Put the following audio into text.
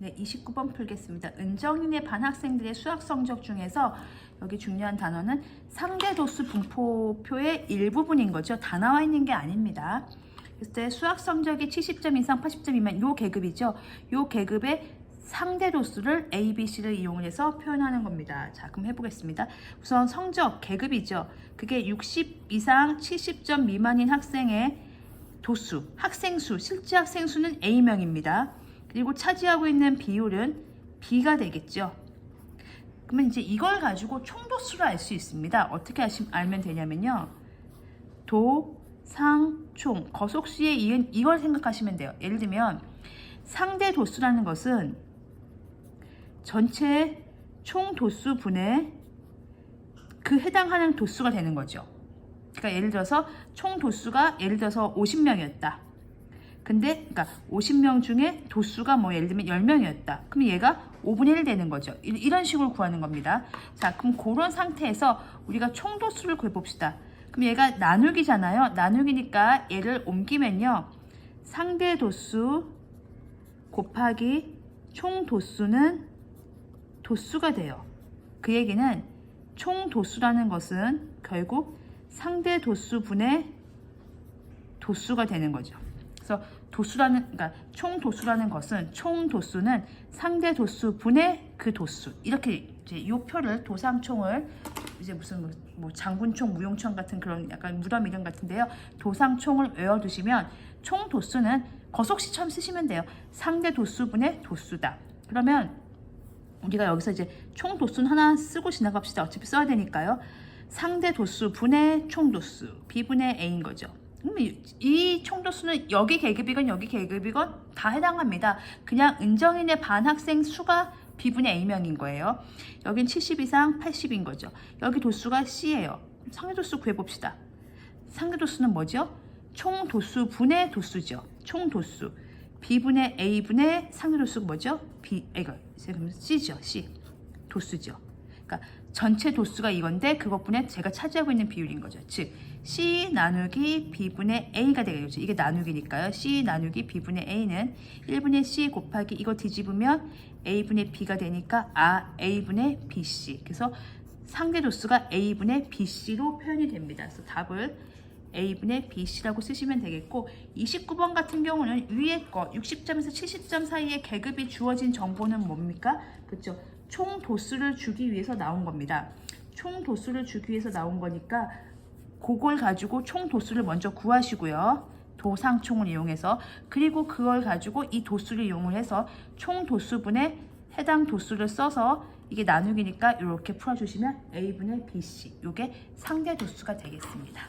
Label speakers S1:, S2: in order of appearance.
S1: 네, 29번 풀겠습니다. 은정인의 반 학생들의 수학 성적 중에서 여기 중요한 단어는 상대 도수 분포표의 일부분인 거죠. 다 나와 있는 게 아닙니다. 그때 수학 성적이 70점 이상 80점 미만 요 계급이죠. 요 계급의 상대 도수를 A, B, C를 이용해서 표현하는 겁니다. 자, 그럼 해보겠습니다. 우선 성적 계급이죠. 그게 60 이상 70점 미만인 학생의 도수, 학생수, 실제 학생수는 A명입니다. 그리고 차지하고 있는 비율은 B가 되겠죠. 그러면 이제 이걸 가지고 총도수를 알 수 있습니다. 어떻게 알면 되냐면요. 도, 상, 총, 거속수에 이은 이걸 생각하시면 돼요. 예를 들면 상대 도수라는 것은 전체 총 도수 분의 그 해당하는 도수가 되는 거죠. 그러니까 예를 들어서 총 도수가 예를 들어서 50명이었다. 근데 그러니까 50명 중에 도수가 뭐 예를 들면 10명이었다. 그럼 얘가 5분의 1 되는 거죠. 이런 식으로 구하는 겁니다. 자, 그럼 그런 상태에서 우리가 총 도수를 구해봅시다. 그럼 얘가 나누기잖아요. 나누기니까 얘를 옮기면요. 상대 도수 곱하기 총 도수는 도수가 돼요. 그 얘기는 총 도수라는 것은 결국 상대 도수분의 도수가 되는 거죠. 그래서 그러니까 총 도수라는 것은 총 도수는 상대 도수분의 그 도수. 이렇게 이제 이 표를 도상총을 이제 무슨 뭐 장군총, 무용총 같은 그런 약간 무덤 이름 같은데요. 도상총을 외워두시면 총 도수는 거속시처럼 쓰시면 돼요. 상대 도수분의 도수다. 그러면 우리가 여기서 이제 총 도수는 하나 쓰고 지나갑시다. 어차피 써야 되니까요. 상대 도수 분의 총 도수 B분의 A인 거죠. 이 총 도수는 여기 계급이건 여기 계급이건 다 해당합니다. 그냥 은정인의 반 학생 수가 B분의 A명인 거예요. 여긴 70 이상 80인 거죠. 여기 도수가 C예요. 상대 도수 구해봅시다. 상대 도수는 뭐죠? 총 도수 분의 도수죠. 총 도수. B분의 A분의 상대 도수가 뭐죠? C죠. C. 도수죠. 그러니까 전체 도수가 이건데 그것분에 제가 차지하고 있는 비율인 거죠. 즉 C 나누기 B분의 A가 되겠죠. 이게 나누기니까요. C 나누기 B분의 A는 1분의 C 곱하기 이거 뒤집으면 A분의 B가 되니까 A분의 BC. 그래서 상대 도수가 A분의 BC로 표현이 됩니다. 그래서 답을 A분의 BC라고 쓰시면 되겠고 29번 같은 경우는 위에 거 60점에서 70점 사이에 계급이 주어진 정보는 뭡니까? 그렇죠. 총 도수를 주기 위해서 나온 겁니다. 총 도수를 주기 위해서 나온 거니까 그걸 가지고 총 도수를 먼저 구하시고요. 도상총을 이용해서 그리고 그걸 가지고 이 도수를 이용해서 총 도수분의 해당 도수를 써서 이게 나누기니까 이렇게 풀어주시면 A분의 BC 이게 상대 도수가 되겠습니다.